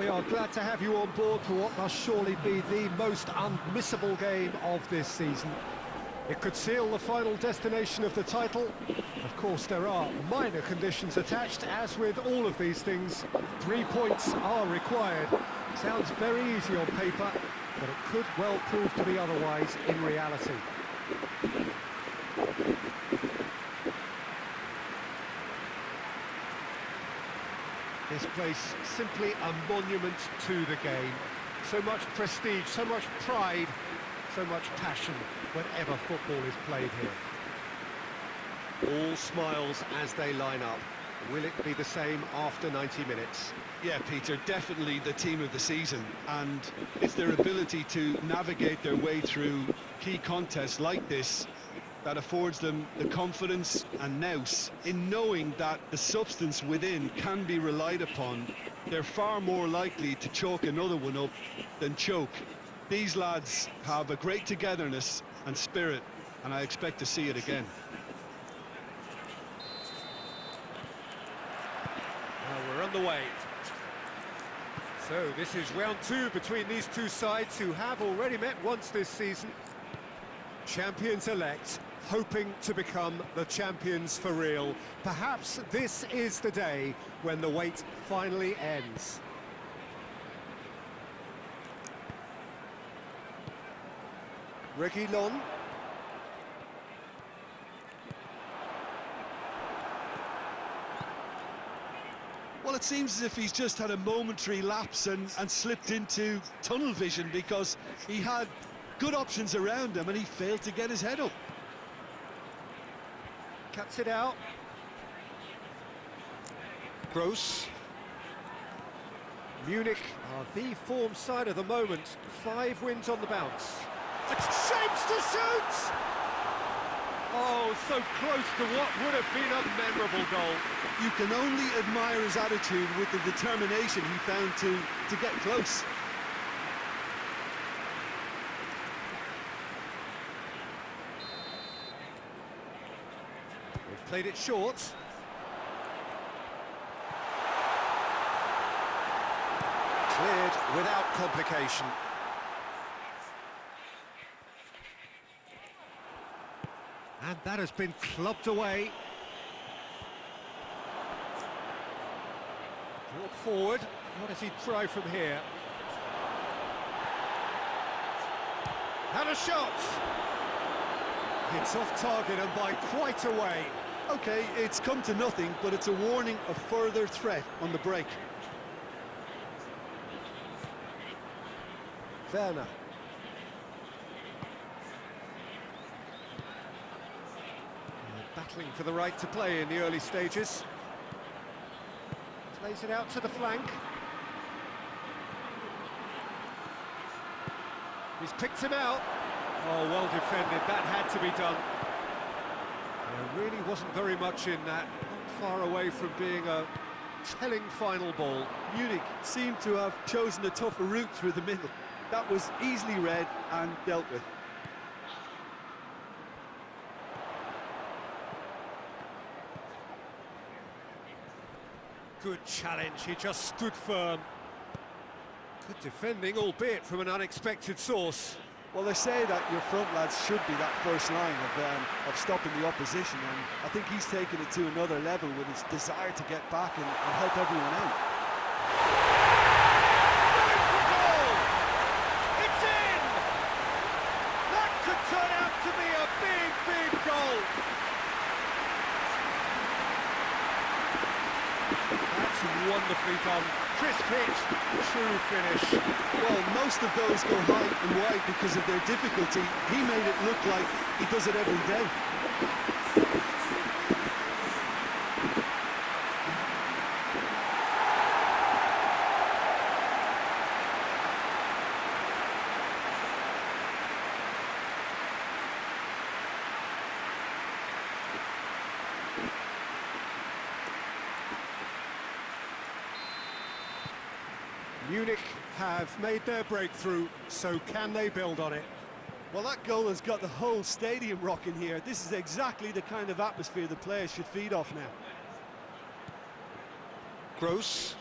we are glad to have you on board for what must surely be the most unmissable game of this season. It could seal the final destination of the title. Of course, there are minor conditions attached, as with all of these things. 3 points are required. Sounds very easy on paper, but it could well prove to be otherwise in reality. This place simply a monument to the game. So much prestige, so much pride, so much passion whenever football is played here. All smiles as they line up. Will it be the same after 90 minutes? Yeah, Peter, definitely the team of the season, and it's their ability to navigate their way through key contests like this that affords them the confidence and nous in knowing that the substance within can be relied upon. They're far more likely to chalk another one up than choke. These lads have a great togetherness and spirit, and I expect to see it again. Well, we're underway. So this is round two between these two sides who have already met once this season. Champions-elect, hoping to become the champions for real. Perhaps this is the day when the wait finally ends. Reguilon. Well, it seems as if he's just had a momentary lapse and slipped into tunnel vision, because he had good options around him and he failed to get his head up. Cuts it out. Gross. Munich are the form side of the moment. 5 wins on the bounce. Shapes to shoot! Oh, so close to what would have been a memorable goal. You can only admire his attitude with the determination he found to get close. They've played it short. Cleared without complication. And that has been clubbed away. Brought forward. What does he try from here? And a shot! It's off target and by quite a way. Okay, it's come to nothing, but it's a warning of further threat on the break. Werner. Battling for the right to play in the early stages. Plays it out to the flank. He's picked him out. Oh, well defended. That had to be done. There really wasn't very much in that. Not far away from being a telling final ball. Munich seemed to have chosen a tougher route through the middle. That was easily read and dealt with. Good challenge, he just stood firm. Good defending, albeit from an unexpected source. Well, they say that your front lads should be that first line of stopping the opposition, and I think he's taken it to another level with his desire to get back and help everyone out. Going for goal! It's in! That could turn out to be a big, big goal! That's wonderfully done. Crisp hit, true finish. Well, most of those go high and wide because of their difficulty. He made it look like he does it every day. Munich have made their breakthrough, so can they build on it? Well, that goal has got the whole stadium rocking here. This is exactly the kind of atmosphere the players should feed off now. Gross.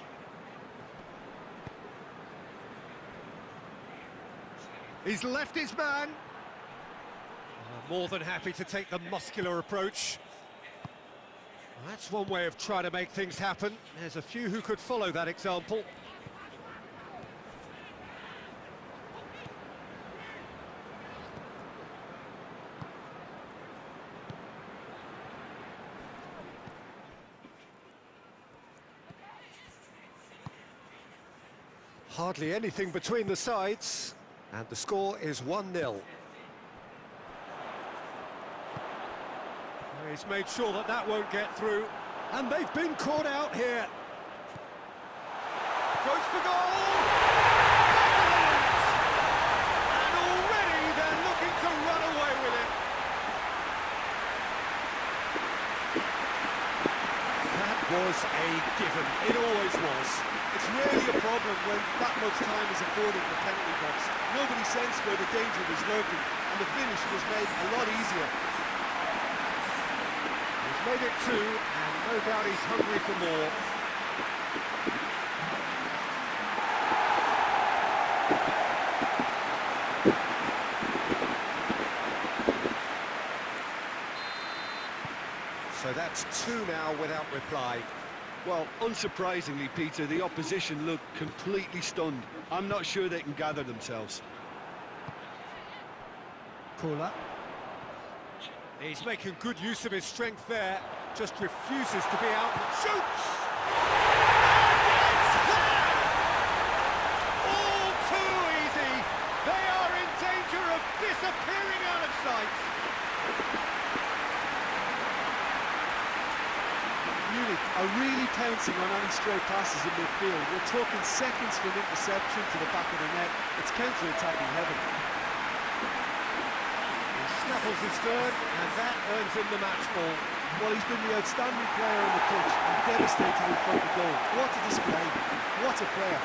He's left his man. More than happy to take the muscular approach. That's one way of trying to make things happen. There's a few who could follow that example. Hardly anything between the sides, and the score is 1-0. He's made sure that that won't get through, and they've been caught out here. Goes for goal! And already they're looking to run away with it. That was a given, it always was. It's rarely a problem when that much time is afforded in the penalty box. Nobody sensed where the danger was lurking, and the finish was made a lot easier. He's made it two, and no doubt he's hungry for more. So that's two now without reply. Well, unsurprisingly, Peter, the opposition look completely stunned. I'm not sure they can gather themselves. Kula. He's making good use of his strength there, just refuses to be out and shoots! And it's there! All too easy! They are in danger of disappearing out of sight! Munich are really pouncing on any stray passes in midfield. We're talking seconds from interception to the back of the net. It's counter-attacking heaven. He snaffles his third, and that earns him the match ball. Well, he's been the outstanding player on the pitch and devastating in front of goal. What a display. What a player.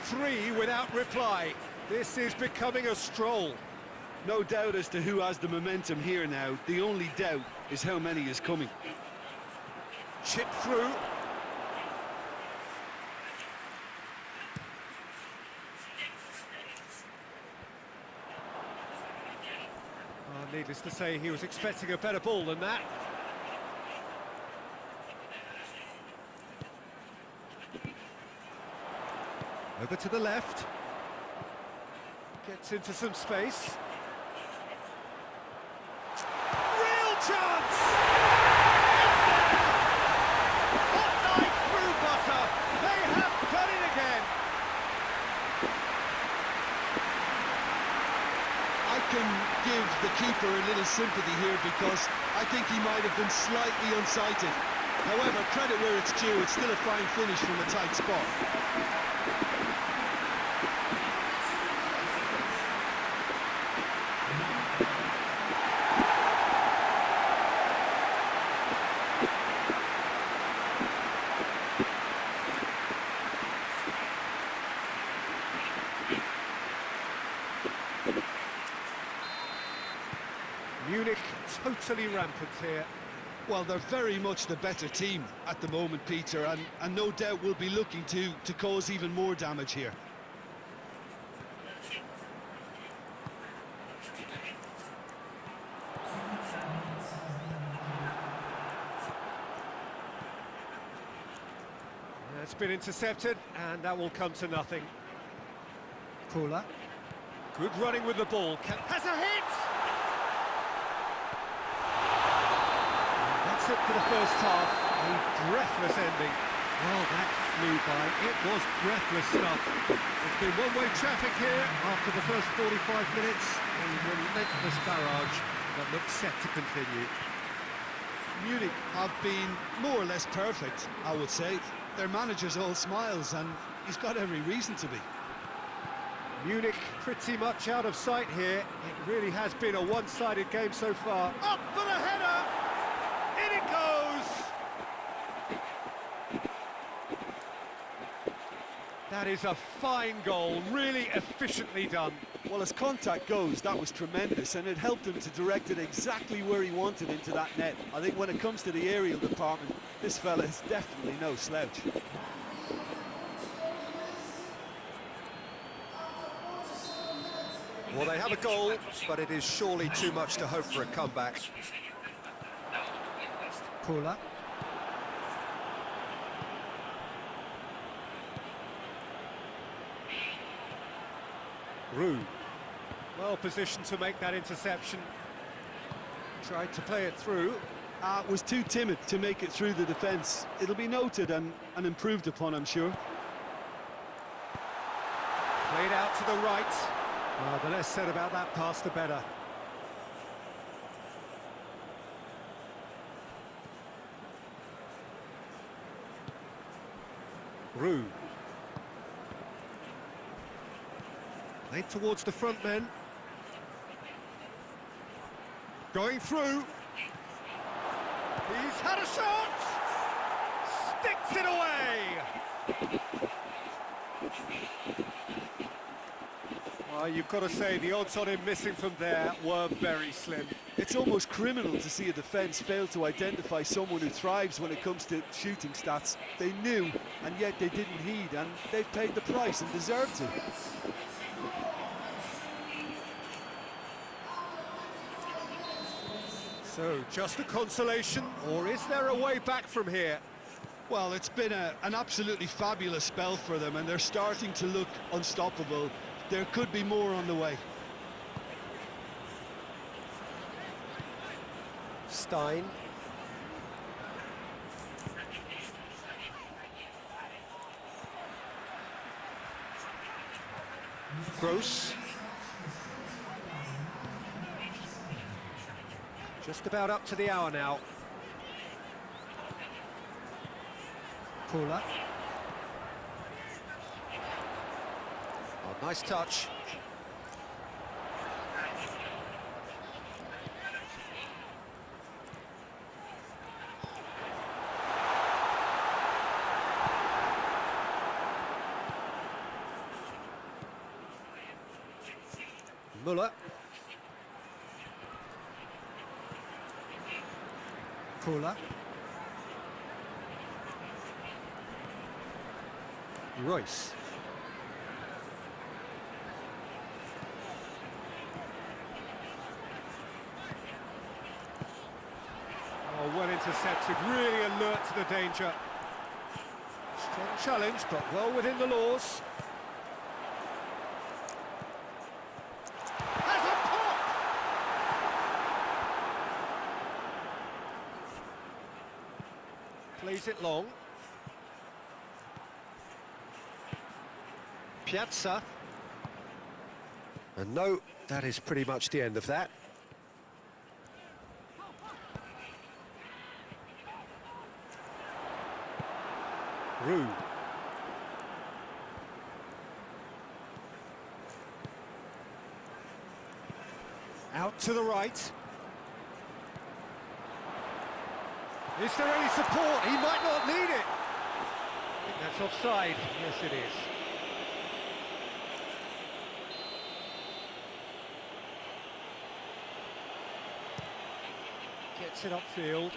Three without reply. This is becoming a stroll. No doubt as to who has the momentum here now. The only doubt is how many is coming. Chip through. Needless to say, he was expecting a better ball than that. Over to the left. Gets into some space. Real chance! It's there! Hot knife through butter. They have done it again. I can give the keeper a little sympathy here because I think he might have been slightly unsighted. However, credit where it's due, it's still a fine finish from a tight spot. Munich totally rampant here. Well, they're very much the better team at the moment, Peter, and no doubt will be looking to cause even more damage here. It's been intercepted, and that will come to nothing. Kula. Good running with the ball. Has a hit! That's it for the first half. A breathless ending. Well, that flew by. It was breathless stuff. It's been one-way traffic here after the first 45 minutes. A relentless barrage that looks set to continue. Munich have been more or less perfect, I would say. Their manager's all smiles, and he's got every reason to be. Munich pretty much out of sight here. It really has been a one-sided game so far. Up for the header! In it goes! That is a fine goal, really efficiently done. Well, as contact goes, that was tremendous, and it helped him to direct it exactly where he wanted into that net. I think when it comes to the aerial department, this fella is definitely no slouch. Well, they have a goal, but it is surely too much to hope for a comeback. Kula. Rue. Well positioned to make that interception. Tried to play it through. Was too timid to make it through the defence. It'll be noted and improved upon, I'm sure. Played out to the right. The less said about that pass, the better. Rue. Played towards the front men. Going through. He's had a shot! Sticks it away! Well, you've got to say, the odds on him missing from there were very slim. It's almost criminal to see a defence fail to identify someone who thrives when it comes to shooting stats. They knew, and yet they didn't heed, and they've paid the price and deserved to. So, just a consolation, or is there a way back from here? Well, it's been an absolutely fabulous spell for them, and they're starting to look unstoppable. There could be more on the way. Stein. Gross. Just about up to the hour now. Kula. Oh, nice touch. Müller. Kula. Royce. Oh, well intercepted, really alert to the danger. Strong challenge, but well within the laws. Has a pop! Plays it long. Piazza. And no, that is pretty much the end of that. Rue. Out to the right. Is there any support? He might not need it. I think that's offside. Yes, it is. Gets it upfield.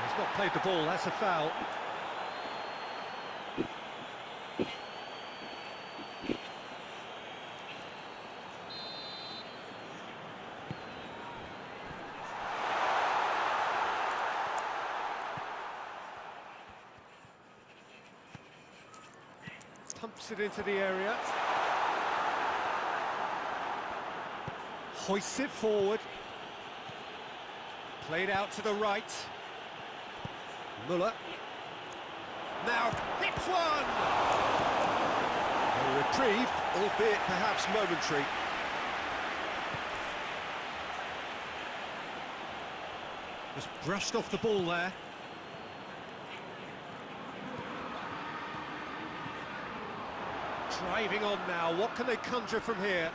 He's not played the ball, that's a foul. Pumps it into the area. Hoists it forward. Played out to the right. Müller. Now hits one! A reprieve, albeit perhaps momentary. Just brushed off the ball there. Driving on now, what can they conjure from here?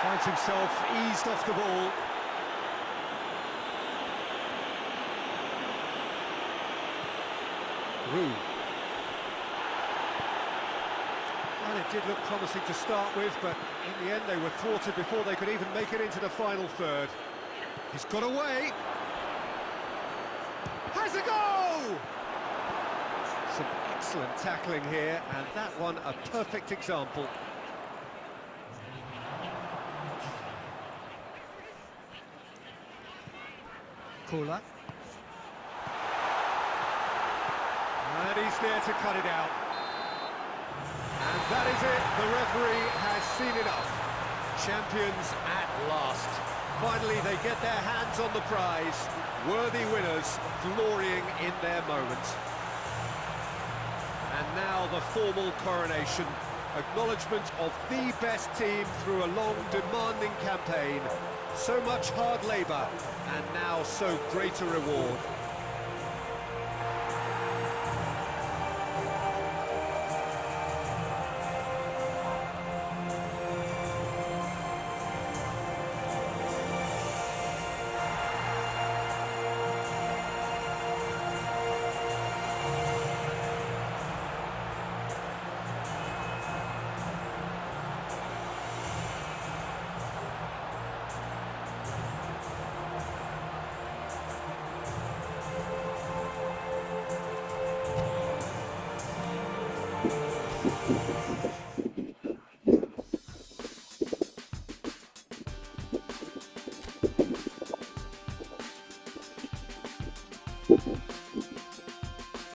Finds himself eased off the ball. Roux. Well, it did look promising to start with, but in the end they were thwarted before they could even make it into the final third. He's got away. Has a goal! Some excellent tackling here, and that one a perfect example. Kula. And he's there to cut it out. And that is it, the referee has seen enough. Champions at last. Finally they get their hands on the prize. Worthy winners, glorying in their moment. And now the formal coronation. Acknowledgement of the best team through a long, demanding campaign. So much hard labour, and now so great a reward.